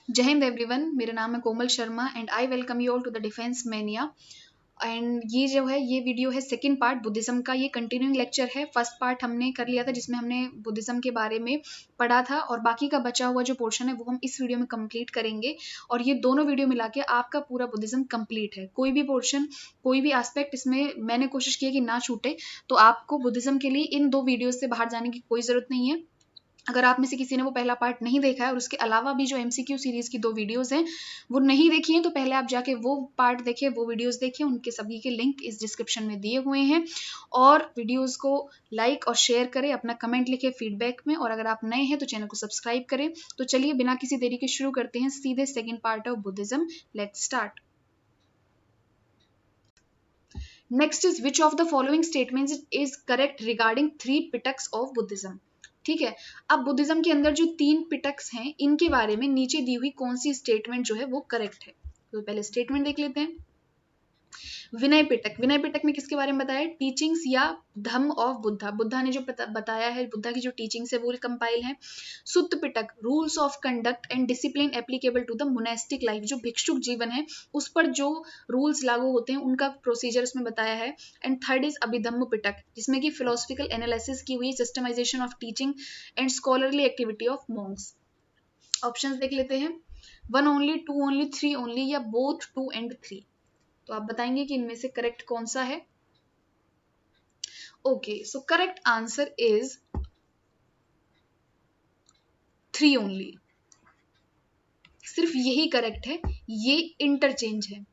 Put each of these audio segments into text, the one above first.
जय हिंद एवरीवन, मेरा नाम है Komal Sharma and I welcome you all to the defence mania. And ये जो है ये वीडियो है सेकंड पार्ट बुद्धिज्म का। ये कंटिन्यूइंग लेक्चर है। फर्स्ट पार्ट हमने कर लिया था जिसमें हमने बुद्धिज्म के बारे में पढ़ा था और बाकी का बचा हुआ जो पोर्शन है वो हम इस वीडियो में कंप्लीट करेंगे। और ये दोनों वीडियो मिला के आपका पूरा बुद्धिज्म कंप्लीट है। कोई भी पोर्शन, कोई भी एस्पेक्ट इसमें मैंने कोशिश की है कि ना छूटे। तो आपको बुद्धिज्म के लिए इन दो वीडियो से बाहर जाने की कोई जरूरत नहीं है। अगर आप में से किसी ने वो पहला पार्ट नहीं देखा है और उसके अलावा भी जो एमसीक्यू सीरीज की 2 वीडियोस हैं वो नहीं देखी हैं, तो पहले आप जाके वो पार्ट देखें, वो वीडियोस देखें। उनके सभी के लिंक इस डिस्क्रिप्शन में दिए हुए हैं। और वीडियोस को लाइक और शेयर करें, अपना कमेंट लिखें फीडबैक में। और अगर आप नए हैं तो चैनल को सब्सक्राइब करें। तो चलिए बिना किसी देरी के शुरू करते हैं सीधे second part of Buddhism. Let's start. Next is which of the following statements is correct regarding 3 pitakas of Buddhism. ठीक है, अब बुद्धिज्म के अंदर जो 3 पिटक्स हैं इनके बारे में नीचे दी हुई कौन सी स्टेटमेंट जो है वो करेक्ट है। तो पहले स्टेटमेंट देख लेते हैं। विनय पिटक, विनय पिटक में किसके बारे में बताया? टीचिंग्स या धम्म ऑफ बुद्धा, बुद्धा ने जो बताया है, बुद्धा की जो टीचिंग्स है वो कंपाइल है। Sutta Pitaka, rules of conduct and discipline applicable to the monastic life, जो भिक्षुक जीवन है उस पर जो रूल्स लागू होते हैं उनका प्रोसीजर उसमें बताया है। And third is Abhidhamma Pitaka, जिसमें कि फिलोसफिकल एनालिसिस की हुई systematization of teaching and scholarly activity of monks. Options देख लेते हैं। 1 ओनली, 2 ओनली, 3 ओनली या बोथ 2 एंड 3। तो आप बताएंगे कि इनमें से करेक्ट कौन सा है। Okay, so correct answer is 3 only. सिर्फ यही करेक्ट है, ये इंटरचेंज है।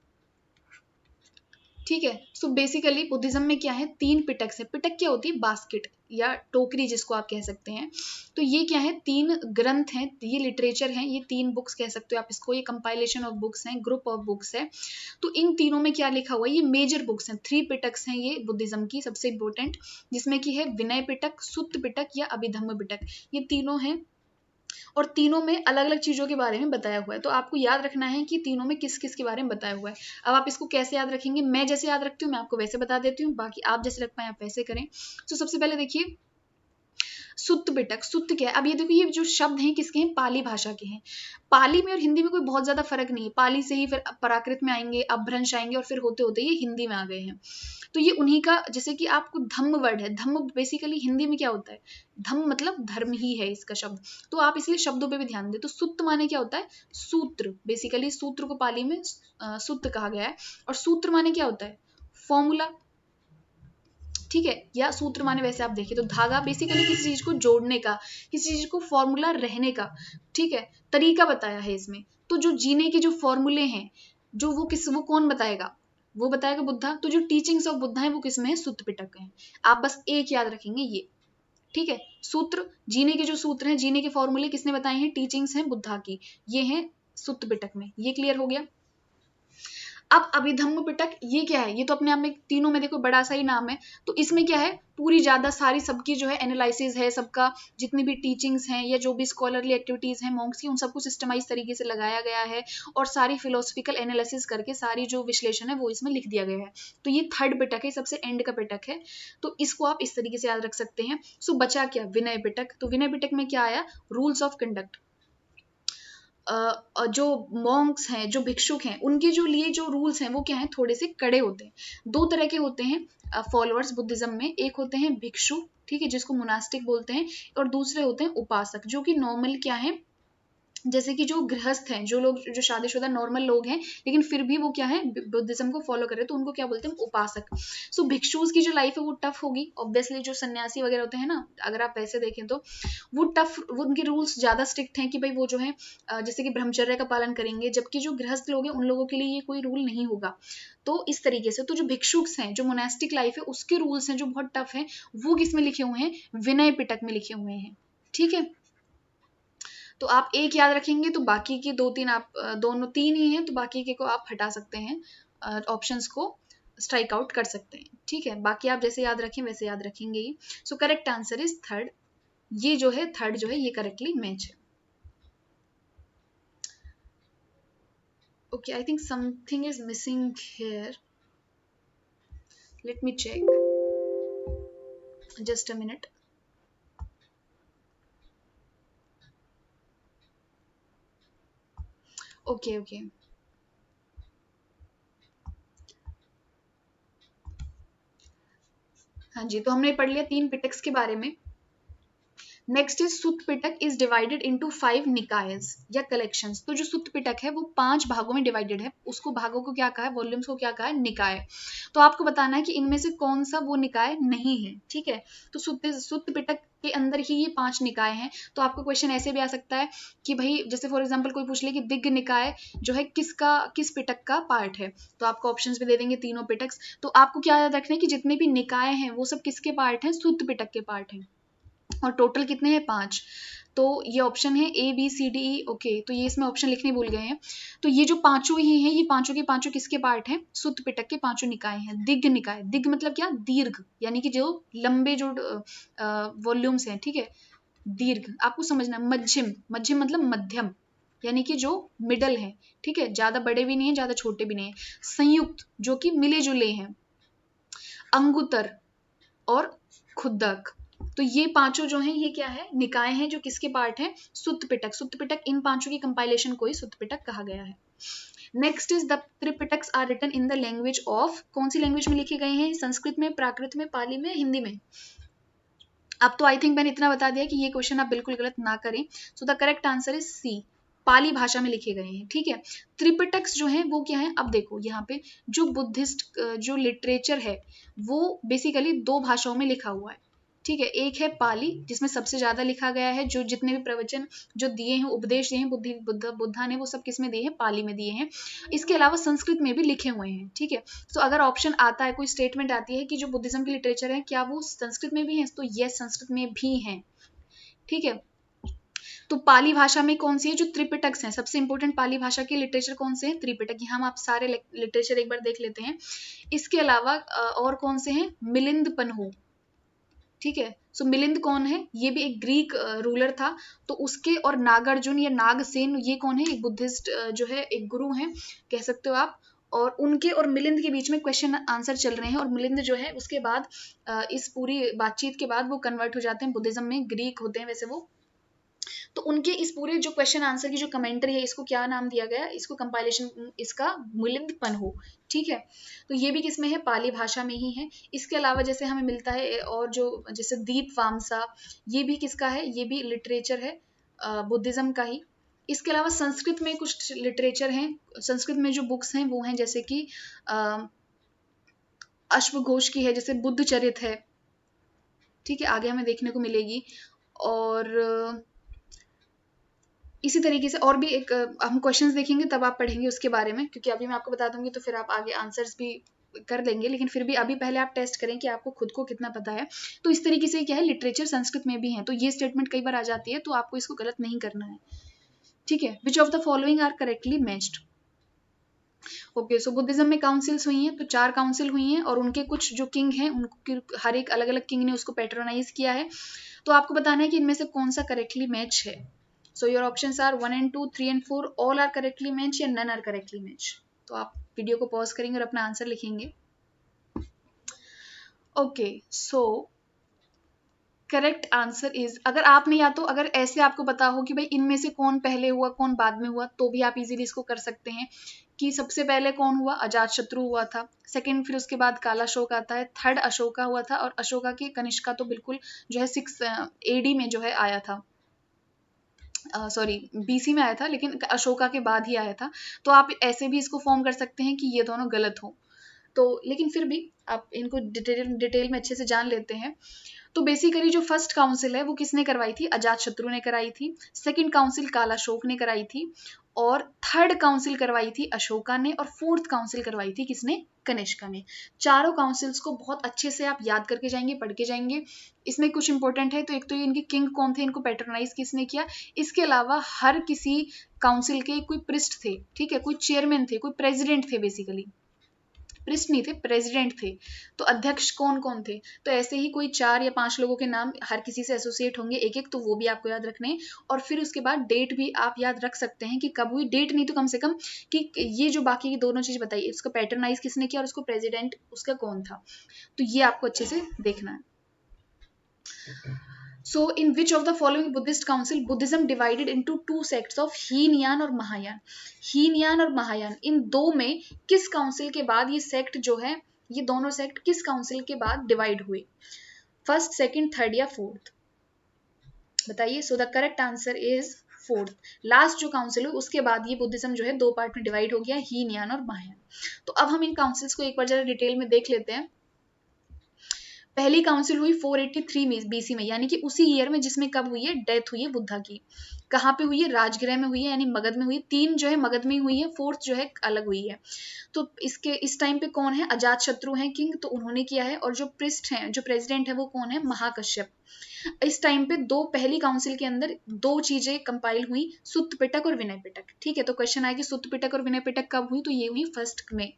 ठीक है, सो बेसिकली बुद्धिज्म में क्या है, 3 पिटक्स है। पिटक क्या होती है? बास्केट या टोकरी जिसको आप कह सकते हैं। तो ये क्या है? 3 ग्रंथ हैं, ये लिटरेचर हैं, ये 3 बुक्स कह सकते हो आप इसको। ये कंपाइलेशन ऑफ बुक्स हैं, ग्रुप ऑफ बुक्स है। तो इन तीनों में क्या लिखा हुआ है? ये मेजर बुक्स हैं, 3 पिटक्स हैं ये बुद्धिज्म की सबसे इंपॉर्टेंट, जिसमें की है विनय पिटक, सुत्त पिटक या अभिधम्म पिटक। ये तीनों हैं और तीनों में अलग अलग चीजों के बारे में बताया हुआ है। तो आपको याद रखना है कि तीनों में किस किस के बारे में बताया हुआ है। अब आप इसको कैसे याद रखेंगे? मैं जैसे याद रखती हूँ मैं आपको वैसे बता देती हूँ, बाकी आप जैसे रख पाए आप वैसे करें। तो सबसे पहले देखिए सुत्त पिटक। सुत्त क्या है? अब ये देखो, ये जो शब्द हैं किसके हैं? पाली भाषा के हैं। पाली में और हिंदी में कोई बहुत ज्यादा फर्क नहीं है। पाली से ही फिर प्राकृत में आएंगे, अपभ्रंश आएंगे और फिर होते होते ये हिंदी में आ गए हैं। तो ये उन्हीं का, जैसे कि आपको धम्म वर्ड है, धम्म बेसिकली हिंदी में क्या होता है? धम्म मतलब धर्म ही है इसका शब्द। तो आप इसलिए शब्दों पे भी ध्यान दें। तो सुत्त माने क्या होता है? सूत्र। बेसिकली सूत्र को पाली में सुत्त कहा गया है। और सूत्र माने क्या होता है? फॉर्मूला। ठीक है, या सूत्र माने वैसे आप देखिए तो धागा, बेसिकली किसी चीज को जोड़ने का, किसी चीज को फॉर्मूला रहने का, ठीक है, तरीका बताया है इसमें। तो जो जीने के जो फॉर्मूले हैं, जो वो कौन बताएगा? वो बताएगा बुद्धा। तो जो टीचिंग्स ऑफ बुद्धा है वो किसमें है? सुत्त पिटक है। आप बस एक याद रखेंगे ये। ठीक है, सूत्र, जीने के जो सूत्र हैं, जीने के फॉर्मूले किसने बताए हैं? टीचिंग्स हैं बुद्धा की, ये हैं सुत्त पिटक में। ये क्लियर हो गया। अब अभिधम्म पिटक ये क्या है? ये तो अपने आप में तीनों में देखो बड़ा सा ही नाम है। तो इसमें क्या है? पूरी ज्यादा सारी सबकी जो है एनालिसिस है, सबका जितनी भी टीचिंग्स हैं या जो भी स्कॉलरली एक्टिविटीज हैं मॉन्क्स की, उन सबको सिस्टमाइज तरीके से लगाया गया है और सारी फिलोसफिकल एनालिसिस करके सारी जो विश्लेषण है वो इसमें लिख दिया गया है। तो ये थर्ड पिटक है, सबसे एंड का पिटक है। तो इसको आप इस तरीके से याद रख सकते हैं। सो बचा क्या? विनय पिटक। तो विनय पिटक में क्या आया? Rules of conduct. जो मॉन्क्स हैं, जो भिक्षुक हैं, उनके जो लिए जो रूल्स हैं वो क्या हैं? थोड़े से कड़े होते हैं। 2 तरह के होते हैं फॉलोअर्स बुद्धिज्म में। एक होते हैं भिक्षु, ठीक है, जिसको मोनास्टिक बोलते हैं, और दूसरे होते हैं उपासक, जो कि नॉर्मल क्या है, जैसे कि जो गृहस्थ हैं, जो लोग जो शादीशुदा नॉर्मल लोग हैं लेकिन फिर भी वो क्या है? बुद्धिज्म को फॉलो कर रहे हैं, तो उनको क्या बोलते हैं? उपासक। सो भिक्षुज की जो लाइफ है वो टफ होगी ऑब्वियसली। जो सन्यासी वगैरह होते हैं ना, अगर आप वैसे देखें तो वो टफ, वो उनके रूल्स ज्यादा स्ट्रिक्ट हैं कि भाई वो जो है जैसे कि ब्रह्मचर्य का पालन करेंगे, जबकि जो गृहस्थ लोग हैं उन लोगों के लिए ये कोई रूल नहीं होगा। तो इस तरीके से तो जो भिक्षुक हैं, जो मोनास्टिक लाइफ है उसके रूल्स हैं जो बहुत टफ है, वो किसमें लिखे हुए हैं? विनय पिटक में लिखे हुए हैं। ठीक है, तो आप एक याद रखेंगे तो बाकी की 2-3 आप दोनों 3 ही हैं तो बाकी के को आप हटा सकते हैं, ऑप्शंस को स्ट्राइक आउट कर सकते हैं। ठीक है, बाकी आप जैसे याद रखें वैसे याद रखेंगे ही। So correct answer is third. ये जो है थर्ड जो है ये करेक्टली मैच है। Okay, I think something is missing here, let me check, just a minute. Okay okay. हाँ जी, तो हमने पढ़ लिया 3 पिटक्स के बारे में। Next is Sutta Pitaka is divided into 5 निकायस या कलेक्शंस। तो जो सुत्त पिटक है वो 5 भागों में डिवाइडेड है, उसको भागों को क्या कहा है, वॉल्यूम्स को क्या कहा है, निकाय। तो आपको बताना है कि इनमें से कौन सा वो निकाय नहीं है, ठीक है। तो सुत्त पिटक के अंदर ही ये 5 निकाय हैं। तो आपको क्वेश्चन ऐसे भी आ सकता है कि भाई जैसे फॉर एग्जांपल कोई पूछ ले कि दिग्ग निकाय जो है किस पिटक का पार्ट है, तो आपको ऑप्शंस भी दे देंगे तीनों पिटक्स। तो आपको क्या याद रखना है कि जितने भी निकाय हैं वो सब किसके पार्ट हैं, सुत्त पिटक के पार्ट हैं। और टोटल कितने हैं, 5। तो ये ऑप्शन है A B C D E. Okay, तो ये इसमें ऑप्शन लिखने भूल गए हैं। तो ये जो पांचों ही हैं, ये पांचों के पांचों किसके पार्ट हैं, सुत्त पिटक के पांचों निकाय हैं। दिग्ग निकाय, दिग्ग मतलब क्या, दीर्घ, यानी कि जो लंबे जो वॉल्यूम्स हैं, ठीक है। दीर्घ आपको समझना है। मध्यम, मध्यम मतलब मध्यम, यानी कि जो मिडल है, ठीक है, ज्यादा बड़े भी नहीं है ज्यादा छोटे भी नहीं है। संयुक्त जो कि मिले जुले हैं। अंगुतर और खुद्दक। तो ये पांचों जो हैं ये क्या है, निकाय हैं जो किसके पार्ट हैं, सुत्त पिटक। सुत्त पिटक इन पांचों की कंपाइलेशन को ही सुत्त पिटक कहा गया है। Next is the Tripitakas are written in the language of. कौन सी लैंग्वेज में लिखे गए हैं, संस्कृत में, प्राकृत में, पाली में, हिंदी में। अब तो आई थिंक मैंने इतना बता दिया कि ये क्वेश्चन आप बिल्कुल गलत ना करें। So the correct answer is C, Pali भाषा में लिखे गए हैं, ठीक है। त्रिपिटक्स जो है वो क्या है, अब देखो यहाँ पे जो बुद्धिस्ट जो लिटरेचर है वो बेसिकली 2 भाषाओं में लिखा हुआ है, ठीक है। एक है पाली जिसमें सबसे ज्यादा लिखा गया है, जो जितने भी प्रवचन जो दिए हैं, उपदेश दिए हैं बुद्धा ने, वो सब किस में दिए हैं, पाली में दिए हैं। इसके अलावा संस्कृत में भी लिखे हुए हैं, ठीक है। तो अगर ऑप्शन आता है, कोई स्टेटमेंट आती है कि जो बुद्धिज्म की लिटरेचर है क्या वो संस्कृत में भी है, तो यस संस्कृत में भी है, ठीक है। तो पाली भाषा में कौन सी है, जो त्रिपिटक्स हैं, सबसे इंपॉर्टेंट पाली भाषा के लिटरेचर कौन से हैं, त्रिपिटक। यहाँ हम आप सारे लिटरेचर एक बार देख लेते हैं। इसके अलावा और कौन से हैं, मिलिंद पन्हु, ठीक है। सो मिलिंद कौन है, ये भी एक ग्रीक रूलर था। तो उसके और नागार्जुन या नागसेन ये कौन है, एक बुद्धिस्ट जो है एक गुरु हैं कह सकते हो आप। और उनके और मिलिंद के बीच में क्वेश्चन आंसर चल रहे हैं, और मिलिंद जो है उसके बाद इस पूरी बातचीत के बाद वो कन्वर्ट हो जाते हैं बुद्धिज्म में, ग्रीक होते हैं वैसे वो। तो उनके इस पूरे जो क्वेश्चन आंसर की जो कमेंट्री है, इसको क्या नाम दिया गया, इसको कंपाइलेशन इसका मिलिंद पन्हु, ठीक है। तो ये भी किसमें है, पाली भाषा में ही है। इसके अलावा जैसे हमें मिलता है और जो जैसे दीप वामसा, ये भी किसका है, ये भी लिटरेचर है बुद्धिज्म का ही। इसके अलावा संस्कृत में कुछ लिटरेचर हैं, संस्कृत में जो बुक्स हैं वो हैं जैसे कि अश्वघोष की है, जैसे बुद्ध चरित है, ठीक है, आगे हमें देखने को मिलेगी। और इसी तरीके से और भी एक हम क्वेश्चंस देखेंगे तब आप पढ़ेंगे उसके बारे में, क्योंकि अभी मैं आपको बता दूंगी तो फिर आप आगे आंसर्स भी कर लेंगे, लेकिन फिर भी अभी पहले आप टेस्ट करें कि आपको खुद को कितना पता है। तो इस तरीके से क्या है, लिटरेचर संस्कृत में भी है, तो ये स्टेटमेंट कई बार आ जाती है, तो आपको इसको गलत नहीं करना है, ठीक है। Which of the following are correctly matched. Okay, so Buddhism में काउंसिल्स हुई हैं, तो 4 काउंसिल हुई हैं, और उनके कुछ जो किंग हैं उनके हर एक अलग अलग किंग ने उसको पैट्रोनाइज किया है। तो आपको बताना है कि इनमें से कौन सा करेक्टली मैच है। So your options are 1 and 2, 3 and 4 all are correctly match या नन आर करेक्टली मैच। तो आप वीडियो को पॉज करेंगे और अपना आंसर लिखेंगे। Okay, so correct answer is, अगर आपने या तो अगर ऐसे आपको पता हो कि भाई इनमें से कौन पहले हुआ कौन बाद में हुआ, तो भी आप इजीली इसको कर सकते हैं कि सबसे पहले कौन हुआ, अजात शत्रु हुआ था, सेकंड फिर उसके बाद काला अशोक आता है, थर्ड अशोका हुआ था, और अशोका की कनिष्का तो बिल्कुल जो है 6 AD में जो है आया था, सॉरी BC में आया था, लेकिन अशोका के बाद ही आया था। तो आप ऐसे भी इसको फॉर्म कर सकते हैं कि ये दोनों गलत हो, तो लेकिन फिर भी आप इनको डिटेल में अच्छे से जान लेते हैं। तो बेसिकली जो फर्स्ट काउंसिल है वो किसने करवाई थी, अजात शत्रु ने कराई थी। सेकंड काउंसिल कालाशोक ने कराई थी, और थर्ड काउंसिल करवाई थी अशोका ने, और फोर्थ काउंसिल करवाई थी किसने, कनिष्का ने। चारों काउंसिल्स को बहुत अच्छे से आप याद करके जाएंगे, पढ़ के जाएंगे। इसमें कुछ इंपॉर्टेंट है, तो एक तो ये इनके किंग कौन थे, इनको पैट्रोनाइज किसने किया। इसके अलावा हर किसी काउंसिल के कोई प्रिस्ट थे, ठीक है, कोई चेयरमैन थे, कोई प्रेसिडेंट थे, बेसिकली प्रिस्ट नहीं थे, प्रेसिडेंट थे। तो अध्यक्ष कौन कौन थे, तो ऐसे ही कोई 4 या 5 लोगों के नाम हर किसी से एसोसिएट होंगे एक एक, तो वो भी आपको याद रखने हैं। और फिर उसके बाद डेट भी आप याद रख सकते हैं कि कब हुई, डेट नहीं तो कम से कम कि ये जो बाकी की दोनों चीज बताइए, उसको पैटर्नाइज किसने किया और उसको प्रेसिडेंट उसका कौन था, तो ये आपको अच्छे से देखना है। So in which of the following Buddhist council Buddhism divided into two sects of Hinayana और महायान। हीनयान और महायान इन दो में किस काउंसिल के बाद ये सेक्ट जो है, ये दोनों सेक्ट किस काउंसिल के बाद डिवाइड हुए? फर्स्ट, सेकंड, थर्ड या फोर्थ? बताइए। सो the correct answer is fourth. Last जो काउंसिल हुई उसके बाद ये बुद्धिज्म जो है दो पार्ट में डिवाइड हो गया, हीनयान और महायान। तो अब हम इन काउंसिल्स को एक बार जरा डिटेल में देख लेते हैं। पहली काउंसिल हुई 483 बीसी में, यानी कि उसी ईयर में जिसमें कब हुई है, डेथ हुई है बुद्धा की। कहाँ पे हुई है? राजगृह में हुई है, यानी मगध में हुई है। तीन जो है मगध में हुई है, फोर्थ जो है अलग हुई है। तो इस टाइम पे कौन है? अजात शत्रु हैं किंग, तो उन्होंने किया है। और जो प्रिस्ट हैं, जो प्रेसिडेंट है वो कौन है? महाकश्यप। इस टाइम पे पहली काउंसिल के अंदर दो चीजें कंपाइल हुई, सुत्त पिटक और विनय पिटक। ठीक है, तो क्वेश्चन आया कि सुत्त पिटक और विनय पिटक कब हुई? तो ये हुई 1 में।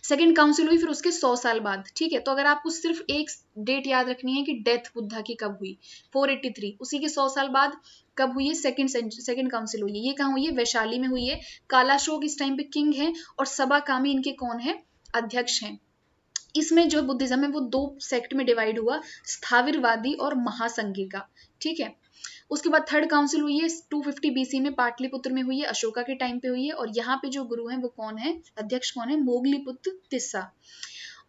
सेकेंड काउंसिल हुई फिर उसके 100 साल बाद। ठीक है, तो अगर आपको सिर्फ एक डेट याद रखनी है कि डेथ बुद्धा की कब हुई, 483, उसी के 100 साल बाद कब हुई है? सेकेंड काउंसिल हुई है। ये कहाँ हुई है? वैशाली में हुई है। कालाशोक इस टाइम पे किंग है और सभा कामी इनके कौन है? अध्यक्ष हैं। इसमें जो बुद्धिज्म है वो दो सेक्ट में डिवाइड हुआ, स्थाविरवादी और महासंघी का। ठीक है, उसके बाद थर्ड काउंसिल हुई है 250 बीसी में, पाटलिपुत्र में हुई है, अशोका के टाइम पे हुई है। और यहाँ पे जो गुरु हैं वो कौन है? अध्यक्ष कौन है? मोगलीपुत्र तिस्सा।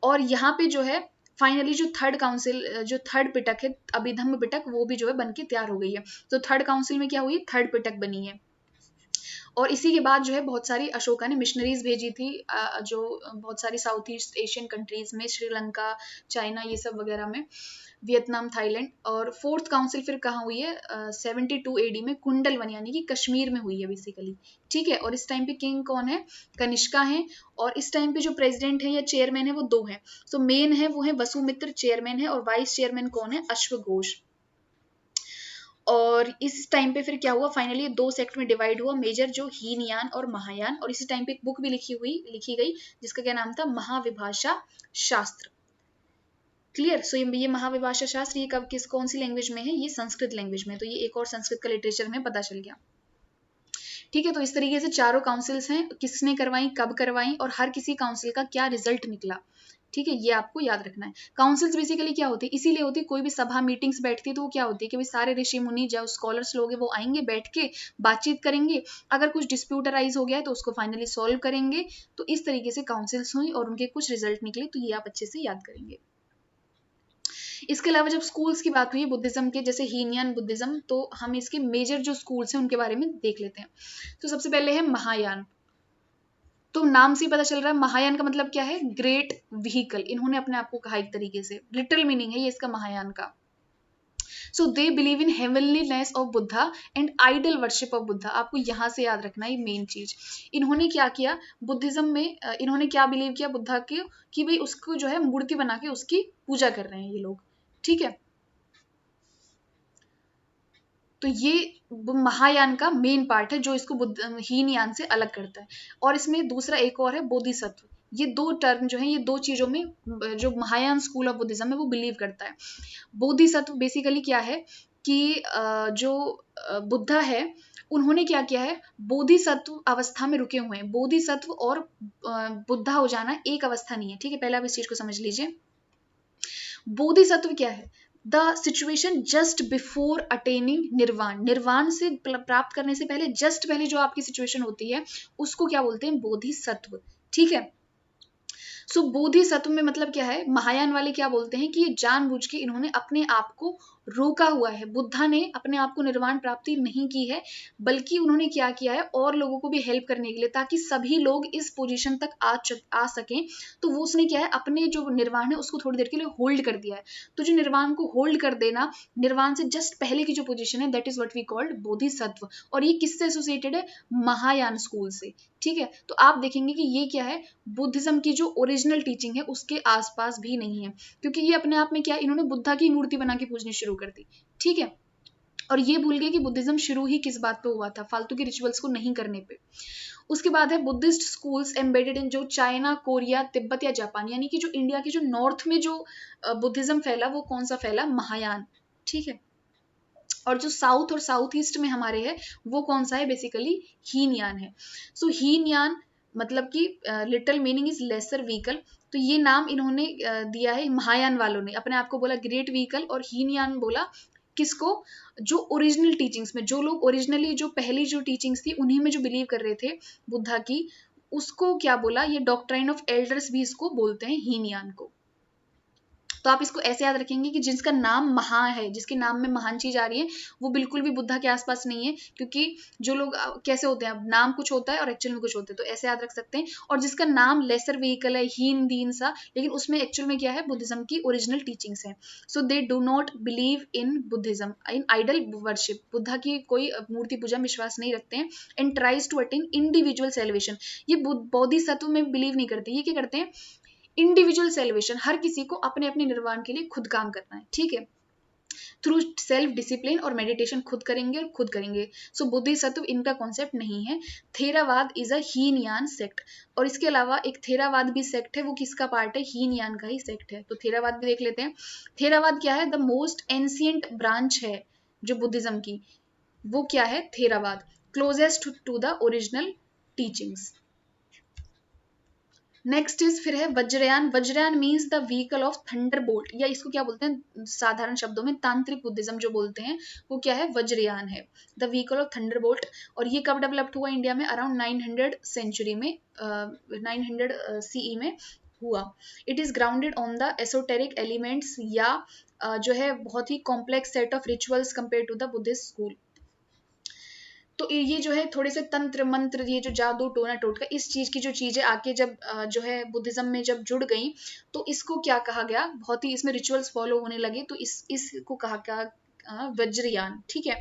और यहाँ पे जो है फाइनली जो थर्ड काउंसिल, जो थर्ड पिटक है अभिधम्म पिटक, वो भी जो है बनके तैयार हो गई है। तो थर्ड काउंसिल में क्या हुई? थर्ड पिटक बनी है। और इसी के बाद जो है बहुत सारी अशोका ने मिशनरीज भेजी थी, जो बहुत सारी साउथ ईस्ट एशियन कंट्रीज में, श्रीलंका, चाइना, ये सब वगैरह में, वियतनाम, थाईलैंड। और फोर्थ काउंसिल फिर कहाँ हुई है? 72 एडी में कुंडलवन, यानी कि कश्मीर में हुई है बेसिकली। ठीक है, और इस टाइम पे किंग कौन है? कनिष्का है। और इस टाइम पे जो प्रेसिडेंट है या चेयरमैन है वो दो हैं। सो मेन है वो है वसुमित्र, चेयरमैन है, और वाइस चेयरमैन कौन है? अश्वघोष। और इस टाइम पे फिर क्या हुआ? फाइनली दो सेक्ट में डिवाइड हुआ, मेजर जो हीनयान और महायान। और इसी टाइम पे एक बुक भी लिखी गई जिसका क्या नाम था? महाविभाषा शास्त्र। क्लियर? सो ये महाविभाषा शास्त्र ये कौन सी लैंग्वेज में है? ये संस्कृत लैंग्वेज में। तो ये एक और संस्कृत का लिटरेचर में पता चल गया। ठीक है, तो इस तरीके से चारों काउंसिल्स हैं, किसने करवाई, कब करवाई, और हर किसी काउंसिल का क्या रिजल्ट निकला। ठीक है, ये आपको याद रखना है। काउंसिल्स बेसिकली क्या होती है? इसीलिए होती है, कोई भी सभा मीटिंग्स बैठती है तो वो क्या होती है कि भाई सारे ऋषि मुनि जो स्कॉलर्स लोग हैं वो आएंगे, बैठ के बातचीत करेंगे, अगर कुछ डिस्प्यूट अराइज हो गया है तो उसको फाइनली सॉल्व करेंगे। तो इस तरीके से काउंसिल्स हुई और उनके कुछ रिजल्ट निकले, तो ये आप अच्छे से याद करेंगे। इसके अलावा जब स्कूल्स की बात हुई बुद्धिज्म के, जैसे हीनयान बुद्धिज्म, तो हम इसके मेजर जो स्कूल्स हैं उनके बारे में देख लेते हैं। तो सबसे पहले है महायान। तो नाम से ही पता चल रहा है महायान का मतलब क्या है? Great vehicle. इन्होंने अपने आप को कहा एक तरीके से, लिटरल मीनिंग है ये इसका महायान का। So they believe in heavenliness of Buddha and idol worship of Buddha. आपको यहाँ से याद रखना है मेन चीज। इन्होंने क्या किया बुद्धिज्म में, इन्होंने क्या बिलीव किया बुद्धा के, कि भाई उसको जो है मूर्ति बना के उसकी पूजा कर रहे हैं ये लोग। ठीक है, तो ये महायान का मेन पार्ट है जो इसको हीनयान से अलग करता है। और इसमें दूसरा एक और है बोधिसत्व। ये दो टर्म जो है, ये दो चीजों में जो महायान स्कूल ऑफ बुद्धिज्म है वो बिलीव करता है। बोधिसत्व बेसिकली क्या है कि जो बुद्धा है उन्होंने क्या किया है, बोधिसत्व अवस्था में रुके हुए हैं। बोधिसत्व और बुद्धा हो जाना एक अवस्था नहीं है। ठीक है, पहले आप इस चीज को समझ लीजिए। बोधिसत्व क्या है? The situation just before attaining निर्वाण। निर्वाण से प्राप्त करने से पहले, जस्ट पहले जो आपकी सिचुएशन होती है उसको क्या बोलते हैं? बोधिसत्व। ठीक है, सो बोधिसत्व में मतलब क्या है? महायान वाले क्या बोलते हैं कि ये जानबूझ के इन्होंने अपने आप को रोका हुआ है। बुद्धा ने अपने आप को निर्वाण प्राप्ति नहीं की है, बल्कि उन्होंने क्या किया है, और लोगों को भी हेल्प करने के लिए, ताकि सभी लोग इस पोजीशन तक आ सकें। तो वो उसने क्या है, अपने जो निर्वाण है उसको थोड़ी देर के लिए होल्ड कर दिया है। तो जो निर्वाण को होल्ड कर देना, निर्वाण से जस्ट पहले की जो पोजीशन है, that is what we called bodhisattva. और ये किससे एसोसिएटेड है? महायान स्कूल से। ठीक है, तो आप देखेंगे कि ये क्या है, बुद्धिज्म की जो ओरिजिनल टीचिंग है उसके आसपास भी नहीं है, क्योंकि ये अपने आप में क्या, इन्होंने बुद्धा की मूर्ति बना के पूजनी शुरू कर दी। ठीक है, और ये भूल गए कि बुद्धिज्म शुरू ही किस बात पे हुआ था, फालतू के रिचुअल्स को नहीं करने पे। उसके बाद है बुद्धिस्ट स्कूल्स एम्बेडेड इन जो चाइना, कोरिया, तिब्बत या जापान, यानी कि जो इंडिया के जो नॉर्थ में जो बुद्धिज्म फैला वो कौन सा फैला? महायान। ठीक है, और जो साउथ और साउथ ईस्ट में हमारे है वो कौन सा है? बेसिकली हीनयान है। सो हीनयान मतलब कि little meaning is lesser vehicle. तो ये नाम इन्होंने दिया है महायान वालों ने, अपने आप को बोला ग्रेट व्हीकल, और हीनयान बोला किसको, जो ओरिजिनल टीचिंग्स में, जो लोग ओरिजिनली जो पहली जो टीचिंग्स थी उन्हीं में जो बिलीव कर रहे थे बुद्धा की, उसको क्या बोला, ये डॉक्ट्राइन ऑफ एल्डर्स भी इसको बोलते हैं, हीनयान को। तो आप इसको ऐसे याद रखेंगे कि जिसका नाम महा है, जिसके नाम में महान चीज आ रही है, वो बिल्कुल भी बुद्धा के आसपास नहीं है, क्योंकि जो लोग कैसे होते हैं, नाम कुछ होता है और एक्चुअल में कुछ होते हैं, तो ऐसे याद रख सकते हैं। और जिसका नाम लेसर व्हीकल है, हीन दीन सा, लेकिन उसमें एक्चुअल में क्या है, बुद्धिज्म की ओरिजिनल टीचिंग्स है। So they do not believe in Buddhism, in idol worship, Buddha की कोई मूर्ति पूजा में विश्वास नहीं रखते हैं। And tries to attain individual celebration, ये बोधिसत्व में बिलीव नहीं करते, ये क्या करते हैं, इंडिविजुअल सेलिब्रेशन, हर किसी को अपने अपने निर्वाण के लिए खुद काम करना है, ठीक है, थ्रू सेल्फ डिसिप्लिन और मेडिटेशन खुद करेंगे और खुद करेंगे। सो बोधिसत्व इनका कॉन्सेप्ट नहीं है। Theravada is a Hinayana sect, और इसके अलावा एक थेरावाद भी सेक्ट है, वो किसका पार्ट है, हीनयान का ही सेक्ट है। तो थेरावाद भी देख लेते हैं। थेरावाद क्या है, द मोस्ट एंशिएंट ब्रांच है जो बुद्धिज्म की, वो क्या है, Theravada, closest to the original teachings. Next is फिर है Vajrayana. Vajrayana means the vehicle of thunderbolt, या इसको क्या बोलते हैं साधारण शब्दों में, तांत्रिक बुद्धिज्म जो बोलते हैं वो क्या है, वज्रयान है, द व्हीकल ऑफ थंडरबोल्ट। और ये कब डेवलप्ड हुआ इंडिया में, अराउंड 900 सेंचुरी में, 900 CE में हुआ। It is grounded on the esoteric elements, या जो है बहुत ही complex set of rituals compare to the Buddhist school. तो ये जो है थोड़े से तंत्र मंत्र, ये जो जादू टोना टोटका, इस चीज की जो चीजें आके जब जो है बुद्धिज्म में जब जुड़ गई, तो इसको क्या कहा गया, बहुत ही इसमें रिचुअल्स फॉलो होने लगे, तो इसको कहा गया वज्रयान, ठीक है।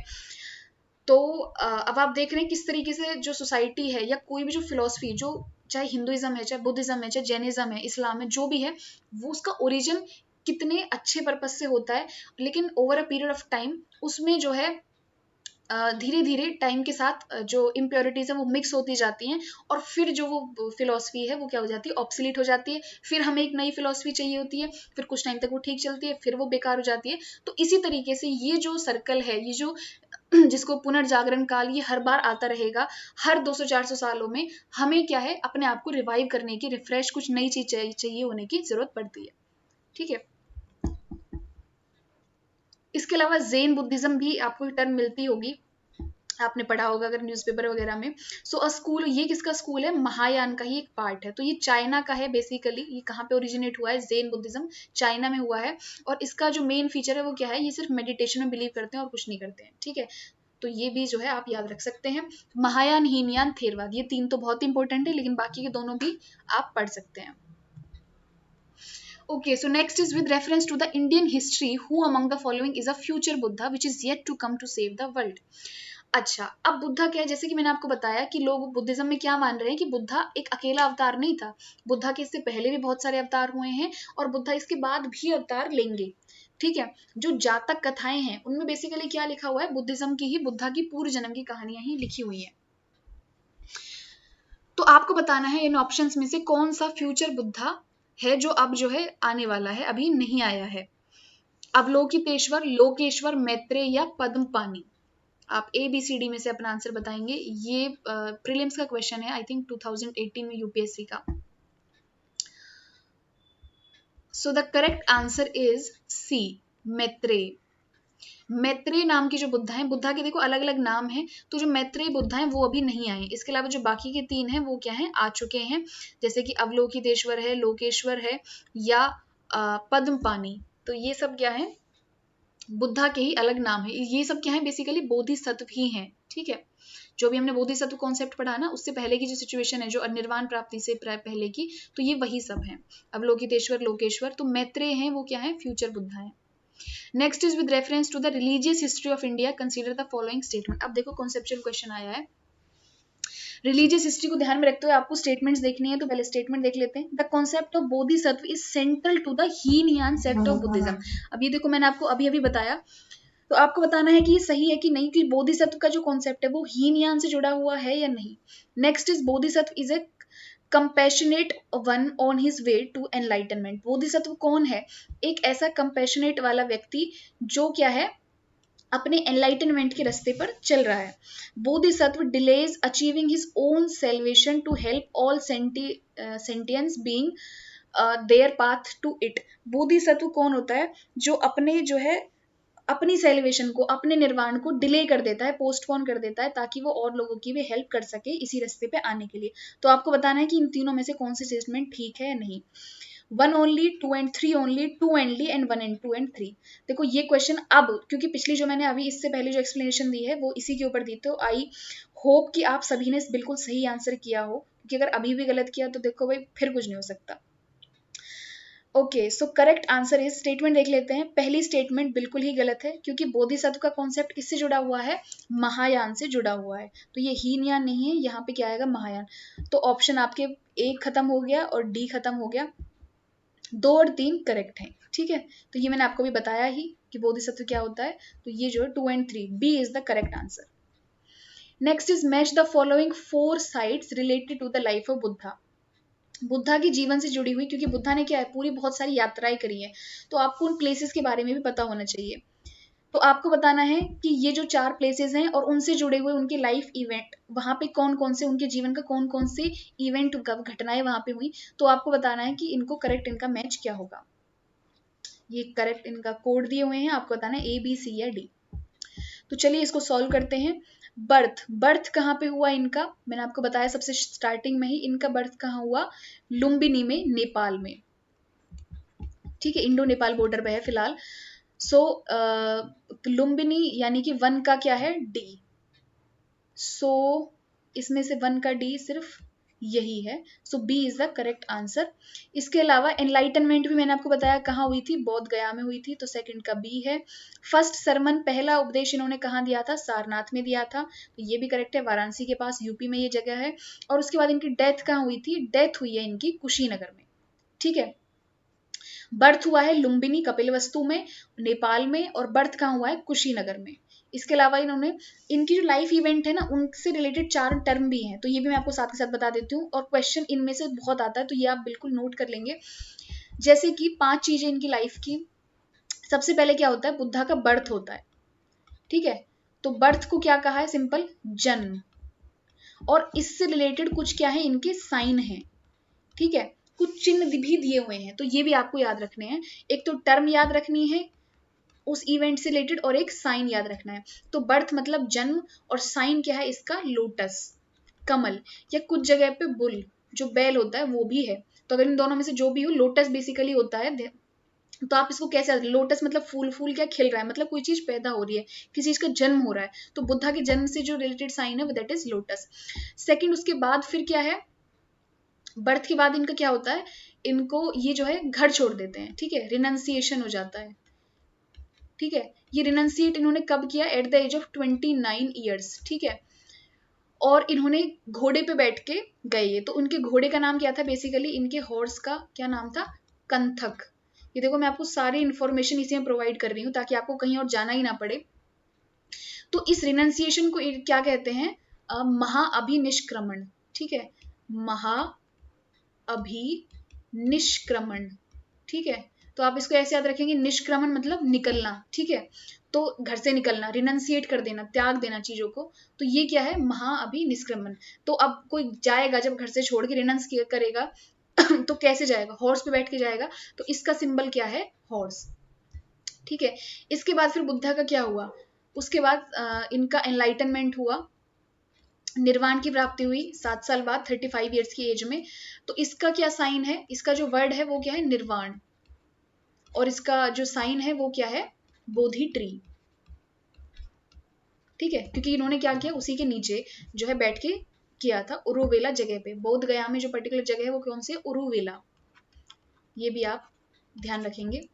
तो अब आप देख रहे हैं किस तरीके से जो सोसाइटी है या कोई भी जो फिलोसफी, जो चाहे हिंदुइज्म है, चाहे बुद्धिज्म है, चाहे जैनिज्म है, इस्लाम है, जो भी है, वो उसका ओरिजिन कितने अच्छे पर्पज से होता है, लेकिन over a period of time उसमें जो है धीरे धीरे टाइम के साथ जो इम्प्योरिटीज है वो मिक्स होती जाती हैं, और फिर जो वो फिलोसफी है वो क्या हो जाती है, ऑब्सोलीट हो जाती है। फिर हमें एक नई फिलोसफी चाहिए होती है, फिर कुछ टाइम तक वो ठीक चलती है, फिर वो बेकार हो जाती है। तो इसी तरीके से ये जो सर्कल है, ये जो जिसको पुनर्जागरण काल, ये हर बार आता रहेगा, हर 200-400 सालों में हमें क्या है, अपने आप को रिवाइव करने की, रिफ्रेश, कुछ नई चीज चाहिए होने की जरूरत पड़ती है, ठीक है। इसके अलावा जैन बुद्धिज्म भी आपको टर्म मिलती होगी, आपने पढ़ा होगा अगर न्यूज़पेपर वगैरह में। सो अ स्कूल, ये किसका स्कूल है, महायान का ही एक पार्ट है। तो ये चाइना का है बेसिकली, ये कहाँ पे ओरिजिनेट हुआ है, जैन बुद्धिज्म चाइना में हुआ है। और इसका जो मेन फीचर है वो क्या है, ये सिर्फ मेडिटेशन में बिलीव करते हैं और कुछ नहीं करते हैं, ठीक है। तो ये भी जो है आप याद रख सकते हैं, महायान, हीनयान, थेरवाद, ये तीन तो बहुत इंपॉर्टेंट है, लेकिन बाकी के दोनों भी आप पढ़ सकते हैं। Okay, so next is with reference to the Indian history, who among the following is a future Buddha which is yet to come to save the world? अच्छा, अब बुद्धा क्या है, जैसे कि मैंने आपको बताया कि लोग बुद्धिज्म में क्या मान रहे हैं कि बुद्धा एक अकेला अवतार नहीं था, बुद्धा के इससे पहले भी बहुत सारे अवतार हुए हैं, और बुद्धा इसके बाद भी अवतार लेंगे, ठीक है। जो जातक कथाएं हैं उनमें बेसिकली क्या लिखा हुआ है, बुद्धिज्म की ही, बुद्धा की पूर्व जन्म की कहानियां ही लिखी हुई हैं। तो आपको बताना है इन ऑप्शंस में से कौन सा फ्यूचर बुद्धा है जो अब जो है आने वाला है, अभी नहीं आया है। अवलोकितेश्वर, लोकेश्वर, मैत्रेय या पद्मपानी। आप ABCD में से अपना आंसर बताएंगे। ये प्रीलिम्स का क्वेश्चन है, आई थिंक 2018 में UPSC का। सो the correct answer is C, Maitreya. Maitreya नाम की जो बुद्धा है, बुद्धा के देखो अलग अलग नाम है, तो जो मैत्रेय बुद्धा है वो अभी नहीं आए। इसके अलावा जो बाकी के तीन हैं वो क्या हैं, आ चुके हैं, जैसे कि अवलोकितेश्वर है, लोकेश्वर है, या पद्मपानी। तो ये सब क्या है, बुद्धा के ही अलग नाम है। ये सब क्या है, बेसिकली बोधिसत्व ही हैं, ठीक है। जो भी हमने बोधिसत्व कॉन्सेप्ट पढ़ा ना, उससे पहले की जो सिचुएशन है, जो निर्वाण प्राप्ति से पहले की, तो ये वही सब है, अवलोकितेश्वर, लोकेश्वर। तो मैत्रेय हैं वो क्या है, फ्यूचर बुद्धा है। Next is with reference to the religious history of India, consider the following statement. अब देखो कॉन्सेप्चुअल क्वेश्चन आया है, रिलीजियस हिस्ट्री को ध्यान में रखते हुए आपको स्टेटमेंट्स देखनी है, तो पहले स्टेटमेंट देख लेते हैं। The concept of bodhisattva is central to the Hinayana sect of Buddhism. अब ये देखो मैंने आपको अभी अभी बताया, तो आपको बताना है कि ये सही है कि नहीं, कि बोधिसत्व का जो कॉन्सेप्ट है वो हीनयान से जुड़ा हुआ है या नहीं। Next is bodhisattva is a compassionate one on his way to enlightenment. Bodhisattva कौन है, एक ऐसा कंपैशनेट वाला व्यक्ति जो क्या है, अपने एनलाइटनमेंट के रास्ते पर चल रहा है। Bodhisattva delays achieving his own salvation to help all sentients being their path to it. Bodhisattva कौन होता है? जो अपने जो है अपनी सेलिब्रेशन को, अपने निर्वाण को डिले कर देता है, पोस्टपोन कर देता है, ताकि वो और लोगों की भी हेल्प कर सके इसी रास्ते पे आने के लिए। तो आपको बताना है कि इन तीनों में से कौन सी स्टेटमेंट ठीक है या नहीं। 1 ओनली, 2 एंड 3 ओनली, 2 एंडली एंड 1 एंड 2 एंड 3। देखो ये क्वेश्चन अब, क्योंकि पिछली जो मैंने अभी इससे पहले जो एक्सप्लेनेशन दी है वो इसी के ऊपर दी, तो आई होप कि आप सभी ने बिल्कुल सही आंसर किया हो, क्योंकि अगर अभी भी गलत किया तो देखो भाई फिर कुछ नहीं हो सकता। Okay, so correct answer is, statement देख लेते हैं। पहली स्टेटमेंट बिल्कुल ही गलत है, क्योंकि बोधिसत्व का कॉन्सेप्ट किससे जुड़ा हुआ है? महायान से जुड़ा हुआ है। तो ये हीनयान नहीं है, यहाँ पे क्या आएगा? महायान। तो ऑप्शन आपके ए खत्म हो गया और डी खत्म हो गया। 2 और 3 करेक्ट है, ठीक है। तो ये मैंने आपको भी बताया ही कि बोधिसत्व क्या होता है। तो ये जो है 2 and 3, B is the correct answer. Next is match the following 4 sites related to the life of Buddha. Buddha के जीवन से जुड़ी हुई, क्योंकि बुद्धा ने क्या है, पूरी बहुत सारी यात्राएं करी है, तो आपको उन प्लेसेस के बारे में भी पता होना चाहिए। तो आपको बताना है कि ये जो 4 प्लेसेस हैं और उनसे जुड़े हुए उनके लाइफ इवेंट, वहां पे कौन कौन से उनके जीवन का कौन कौन से इवेंट, घटनाएं वहां पे हुई। तो आपको बताना है कि इनको करेक्ट, इनका मैच क्या होगा। ये करेक्ट इनका कोड दिए हुए हैं, आपको बताना है ए, बी, सी या डी। तो चलिए इसको सॉल्व करते हैं। बर्थ कहाँ पे हुआ इनका? मैंने आपको बताया सबसे स्टार्टिंग में ही, इनका बर्थ कहाँ हुआ? लुम्बिनी में, नेपाल में, ठीक है। इंडो नेपाल बॉर्डर पे है फिलहाल। सो लुम्बिनी यानी कि 1 का क्या है? डी। सो इसमें से 1 का डी सिर्फ यही है। So B is the correct answer. इसके अलावा एनलाइटनमेंट भी मैंने आपको बताया कहाँ हुई थी? बोध गया में हुई थी, तो सेकंड का बी है। फर्स्ट सरमन, पहला उपदेश इन्होंने कहाँ दिया था? सारनाथ में दिया था, तो ये भी करेक्ट है, वाराणसी के पास, यूपी में ये जगह है। और उसके बाद इनकी डेथ कहाँ हुई थी? डेथ हुई है इनकी कुशीनगर में, ठीक है। बर्थ हुआ है लुम्बिनी कपिलवस्तु में, नेपाल में, और बर्थ कहाँ हुआ है? कुशीनगर में। इसके अलावा इन्होंने, इनकी जो लाइफ इवेंट है ना, उनसे रिलेटेड 4 टर्म भी हैं, तो ये भी मैं आपको साथ के साथ बता देती हूँ। और क्वेश्चन इनमें से बहुत आता है, तो ये आप बिल्कुल नोट कर लेंगे। जैसे कि 5 चीजें इनकी लाइफ की। सबसे पहले क्या होता है? बुद्धा का बर्थ होता है, ठीक है। तो बर्थ को क्या कहा है? सिंपल, जन्म। और इससे रिलेटेड कुछ क्या है? इनके साइन है, ठीक है। कुछ चिन्ह भी दिए हुए हैं, तो ये भी आपको याद रखने हैं। एक तो टर्म याद रखनी है उस इवेंट से रिलेटेड, और एक साइन याद रखना है। तो बर्थ मतलब जन्म, और साइन क्या है इसका? लोटस, कमल, या कुछ जगह पे बुल, जो बैल होता है वो भी है। तो अगर इन दोनों में से जो भी हो, लोटस बेसिकली होता है। तो आप इसको कैसे, लोटस मतलब फूल, फूल क्या खिल रहा है, मतलब कोई चीज पैदा हो रही है, किसी चीज का जन्म हो रहा है। तो बुद्धा के जन्म से जो रिलेटेड साइन है वो दैट इज लोटस। सेकेंड, उसके बाद फिर क्या है? बर्थ के बाद इनका क्या होता है? इनको ये जो है घर छोड़ देते हैं, ठीक है, रिनंसिएशन हो जाता है, ठीक है। ये रिनंसिएट इन्होंने कब किया? At the age of 29 years, ठीक है। और इन्होंने घोड़े पे बैठ के गए, तो उनके घोड़े का नाम क्या था? बेसिकली इनके हॉर्स का क्या नाम था? कंथक। ये देखो मैं आपको सारी इंफॉर्मेशन इसी में प्रोवाइड कर रही हूँ, ताकि आपको कहीं और जाना ही ना पड़े। तो इस रिनंसिएशन को क्या कहते हैं? महाअभिनिष्क्रमण, ठीक है, महाअभिनिष्क्रमण, ठीक है। तो आप इसको ऐसे याद रखेंगे, निष्क्रमण मतलब निकलना, ठीक है। तो घर से निकलना, रिनंसिएट कर देना, त्याग देना चीजों को। तो ये क्या है? महाअभिनिष्क्रमण। तो अब कोई जाएगा जब घर से छोड़ के रिनंस करेगा तो कैसे जाएगा? हॉर्स पे बैठ के जाएगा। तो इसका सिंबल क्या है? हॉर्स, ठीक है। इसके बाद फिर बुद्धा का क्या हुआ? उसके बाद इनका एनलाइटनमेंट हुआ, निर्वाण की प्राप्ति हुई 7 साल बाद, 35 ईयर्स की एज में। तो इसका क्या साइन है? इसका जो वर्ड है वो क्या है? निर्वाण। और इसका जो साइन है वो क्या है? बोधि ट्री, ठीक है। क्योंकि इन्होंने क्या किया? उसी के नीचे जो है बैठ के किया था, उरुवेला जगह पे। बोध गया में जो पर्टिकुलर जगह है वो कौन सी है? उरुवेला। ये भी आप ध्यान रखेंगे।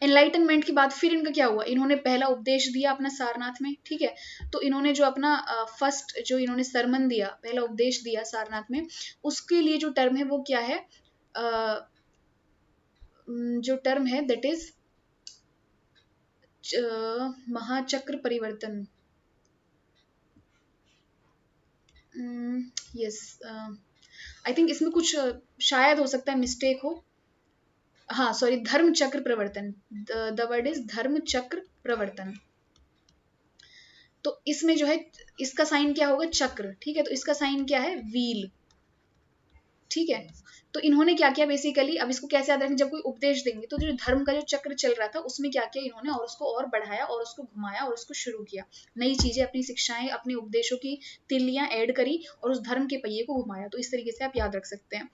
एनलाइटनमेंट के बाद फिर इनका क्या हुआ? इन्होंने पहला उपदेश दिया अपना सारनाथ में, ठीक है। तो इन्होंने जो अपना फर्स्ट जो इन्होंने सरमन दिया, पहला उपदेश दिया सारनाथ में, उसके लिए जो टर्म है वो क्या है? जो टर्म है दैट इज महाचक्र परिवर्तन। यस, आई थिंक इसमें कुछ शायद हो सकता है मिस्टेक हो। हाँ सॉरी, धर्म चक्र प्रवर्तन, द वर्ड इज धर्म चक्र प्रवर्तन। तो इसमें जो है इसका साइन क्या होगा? चक्र, ठीक है। तो इसका साइन क्या है? व्हील, ठीक है। तो इन्होंने क्या किया बेसिकली, अब इसको कैसे याद रखें, जब कोई उपदेश देंगे तो जो धर्म का जो चक्र चल रहा था उसमें क्या किया इन्होंने, और उसको और बढ़ाया और उसको घुमाया और उसको शुरू किया, नई चीजें, अपनी शिक्षाएं, अपने उपदेशों की तिल्लियां ऐड करी और उस धर्म के पहिए को घुमाया। तो इस तरीके से आप याद रख सकते हैं।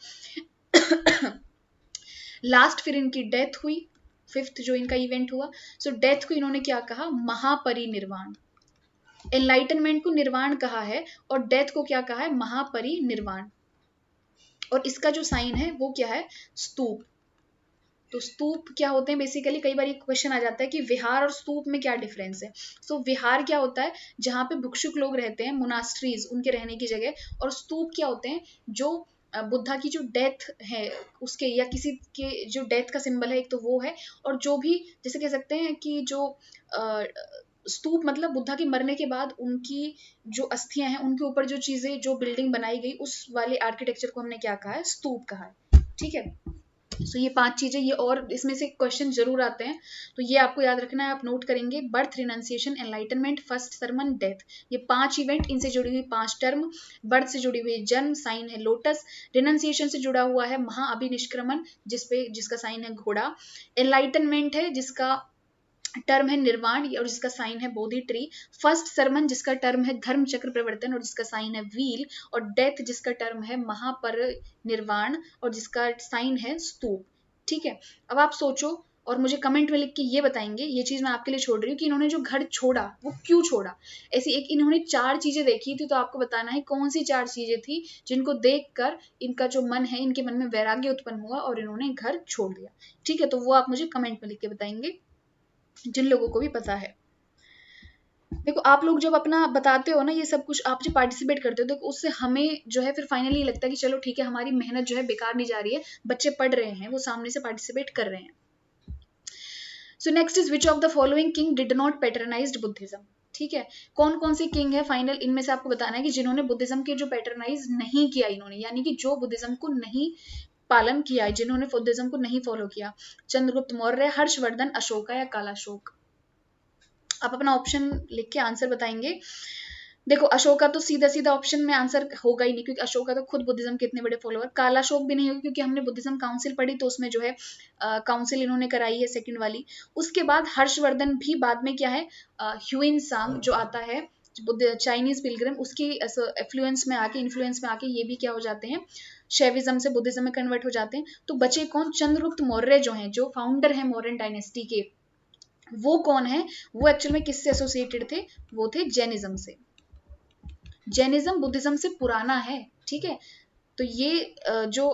लास्ट फिर इनकी डेथ हुई, 5th जो इनका इवेंट हुआ। सो डेथ को इन्होंने क्या कहा, महापरिनिर्वाण। एनलाइटनमेंट को निर्वाण कहा है और डेथ को क्या कहा है, महापरिनिर्वाण। और इसका जो साइन है वो क्या है, स्तूप। तो स्तूप क्या होते हैं बेसिकली, कई बार ये क्वेश्चन आ जाता है कि विहार और स्तूप में क्या डिफरेंस है। सो विहार क्या होता है, जहाँ पे भिक्षुक लोग रहते हैं, मोनास्ट्रीज, उनके रहने की जगह। और स्तूप क्या होते हैं, जो बुद्धा की जो डेथ है उसके, या किसी के जो डेथ का सिंबल है, एक तो वो है, और जो भी जैसे कह सकते हैं कि जो स्तूप मतलब बुद्धा के मरने के बाद उनकी जो अस्थियां हैं उनके ऊपर जो चीजें, जो बिल्डिंग बनाई गई, उस वाले आर्किटेक्चर को हमने क्या कहा है, स्तूप कहा है। ठीक है। सो ये 5 चीजें, ये और इसमें से क्वेश्चन जरूर आते हैं, तो ये आपको याद रखना है, आप नोट करेंगे। Birth, renunciation, enlightenment, first sermon, death, ये 5 इवेंट, इनसे जुड़ी हुई 5 टर्म। बर्थ से जुड़ी हुई जन्म, साइन है लोटस। रिनाउंसिएशन से जुड़ा हुआ है महाअभिनिष्क्रमण, जिसका साइन है घोड़ा। एनलाइटनमेंट है जिसका टर्म है निर्वाण और जिसका साइन है बोधि ट्री। फर्स्ट सरमन जिसका टर्म है धर्म चक्र प्रवर्तन और जिसका साइन है व्हील। और डेथ जिसका टर्म है महापरिनिर्वाण और जिसका साइन है स्तूप। ठीक है। अब आप सोचो और मुझे कमेंट में लिख के ये बताएंगे, ये चीज मैं आपके लिए छोड़ रही हूँ, कि इन्होंने जो घर छोड़ा वो क्यों छोड़ा। ऐसी एक इन्होंने 4 चीजें देखी थी, तो आपको बताना है कौन सी 4 चीजें थी जिनको देखकर इनका जो मन है, इनके मन में वैराग्य उत्पन्न हुआ और इन्होंने घर छोड़ दिया। ठीक है, तो वो आप मुझे कमेंट में लिख के बताएंगे जिन लोगों को भी पता है। देखो आप लोग जब अपना बताते हो ना, ये सब कुछ आप जो पार्टिसिपेट करते हो, देखो उससे हमें जो है फिर फाइनली लगता है कि चलो ठीक है, हमारी मेहनत जो है बेकार नहीं जा रही है, बच्चे पढ़ रहे हैं, वो सामने से पार्टिसिपेट कर रहे हैं। So next is which of the following king did not patronised Buddhism. ठीक है, कौन कौन से किंग है फाइनल, इनमें से आपको बताना है कि जिन्होंने बुद्धिज्म के जो पैटर्नाइज नहीं किया इन्होंने, यानी कि जो बुद्धिज्म को नहीं पालन किया है, जिन्होंने बुद्धिज्म को नहीं फॉलो किया। चंद्रगुप्त मौर्य, हर्षवर्धन, अशोका या कालाशोक। आप अपना ऑप्शन लिख के आंसर बताएंगे। देखो अशोका तो सीधा सीधा ऑप्शन में आंसर होगा ही नहीं, क्योंकि अशोका तो खुद बुद्धिज्म के इतने बड़े फॉलोअर। कालाशोक भी नहीं होगा क्योंकि हमने बुद्धिज्म काउंसिल पढ़ी, तो उसमें जो है काउंसिल इन्होंने कराई है सेकंड वाली। उसके बाद हर्षवर्धन भी बाद में क्या है, ह्यूइन सांग जो आता है चाइनीज पिलग्रिम, उसकी इन्फ्लुएंस में आके ये भी क्या हो जाते हैं, शैविज्म से बुद्धिज्म में कन्वर्ट हो जाते हैं। तो बचे कौन, चंद्रगुप्त मौर्य जो हैं, जो फाउंडर है मौर्यन डायनेस्टी के, वो कौन है, वो एक्चुअल में किससे एसोसिएटेड थे, वो थे जैनिज्म से। जैनिज्म बुद्धिज्म से पुराना है। ठीक है, तो ये जो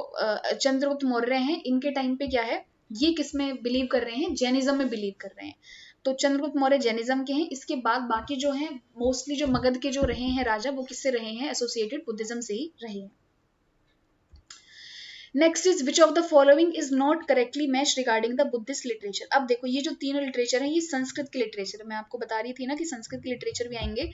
चंद्रगुप्त मौर्य हैं, इनके टाइम पे क्या है, ये किस में बिलीव कर रहे हैं, जैनिज्म में बिलीव कर रहे हैं। तो चंद्रगुप्त मौर्य जैनिज्म के हैं। इसके बाद बाकी जो हैं मोस्टली जो मगध के जो रहे हैं राजा, वो किससे रहे हैं, एसोसिएटेड बुद्धिज्म से ही रहे हैं। Next is which of the following is not correctly match regarding the Buddhist literature. अब देखो ये जो तीनों लिटरेचर है, ये संस्कृत के लिटरेचर है। मैं आपको बता रही थी ना कि संस्कृत के लिटरेचर भी आएंगे,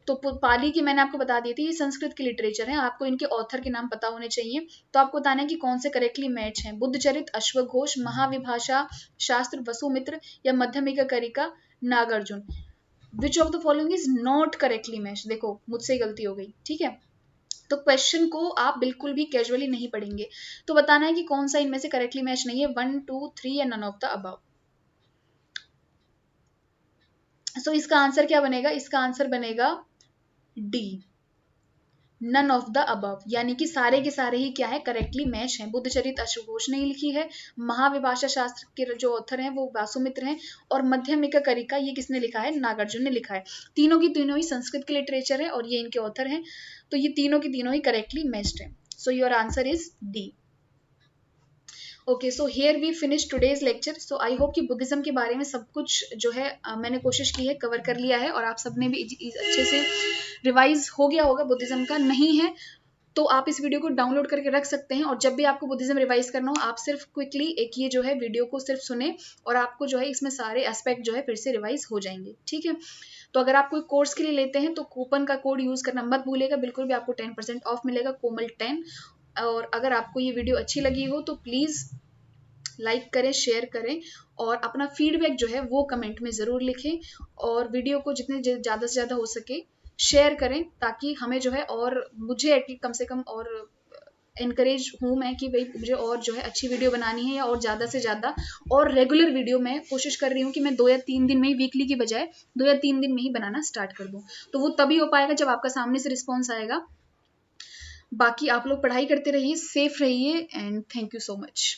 तो पाली की मैंने आपको बता दी थी, ये संस्कृत के लिटरेचर है, आपको इनके ऑथर के नाम पता होने चाहिए। तो आपको बताना है कि कौन से करेक्टली मैच हैं, बुद्धचरित, अश्वघोष, महाविभाषा शास्त्र, वसुमित्र या Madhyamika Karika, Nagarjuna. Which of the following is not correctly match. देखो मुझसे गलती हो गई, ठीक है, तो क्वेश्चन को आप बिल्कुल भी कैजुअली नहीं पढ़ेंगे। तो बताना है कि कौन सा इनमें से करेक्टली मैच नहीं है, 1, 2, 3 या none of the above. So इसका आंसर क्या बनेगा, इसका आंसर बनेगा D, none of the above, यानी कि सारे के सारे ही क्या है, करेक्टली मैच हैं। बुद्धचरित अश्वघोष ने लिखी है, महाविभाषा शास्त्र के जो ऑथर हैं वो वासुमित्र हैं, और मध्यमिका करिका ये किसने लिखा है, नागार्जुन ने लिखा है। तीनों की तीनों ही संस्कृत के लिटरेचर है और ये इनके ऑथर हैं, तो ये तीनों की तीनों ही करेक्टली मैच्ड है। So your answer is D. Okay, so here we finish today's lecture. So I hope कि बुद्धिज्म के बारे में सब कुछ जो है मैंने कोशिश की है, कवर कर लिया है, और आप सबने भी अच्छे से रिवाइज हो गया होगा। बुद्धिज्म का नहीं है तो आप इस वीडियो को डाउनलोड करके रख सकते हैं, और जब भी आपको बुद्धिज्म रिवाइज करना हो, आप सिर्फ क्विकली एक ये जो है वीडियो को सिर्फ सुने, और आपको जो है इसमें सारे एस्पेक्ट जो है फिर से रिवाइज हो जाएंगे। ठीक है, तो अगर आप कोई कोर्स के लिए लेते हैं तो कूपन का कोड यूज करना मत भूलिएगा, बिल्कुल भी आपको 10% ऑफ मिलेगा, कोमल 10। और अगर आपको ये वीडियो अच्छी लगी हो तो प्लीज लाइक करें, शेयर करें, और अपना फीडबैक जो है वो कमेंट में ज़रूर लिखें, और वीडियो को जितने ज़्यादा से ज़्यादा हो सके शेयर करें, ताकि हमें जो है और मुझे कम से कम और इनकरेज हूँ मैं कि भाई मुझे और जो है अच्छी वीडियो बनानी है, या और ज़्यादा से ज़्यादा और रेगुलर वीडियो मैं कोशिश कर रही हूँ कि मैं 2 या 3 दिन में ही, वीकली की बजाय 2 या 3 दिन में ही बनाना स्टार्ट कर दूँ। तो वो तभी हो पाएगा जब आपका सामने से रिस्पॉन्स आएगा। बाकी आप लोग पढ़ाई करते रहिए, सेफ रहिए, and thank you so much.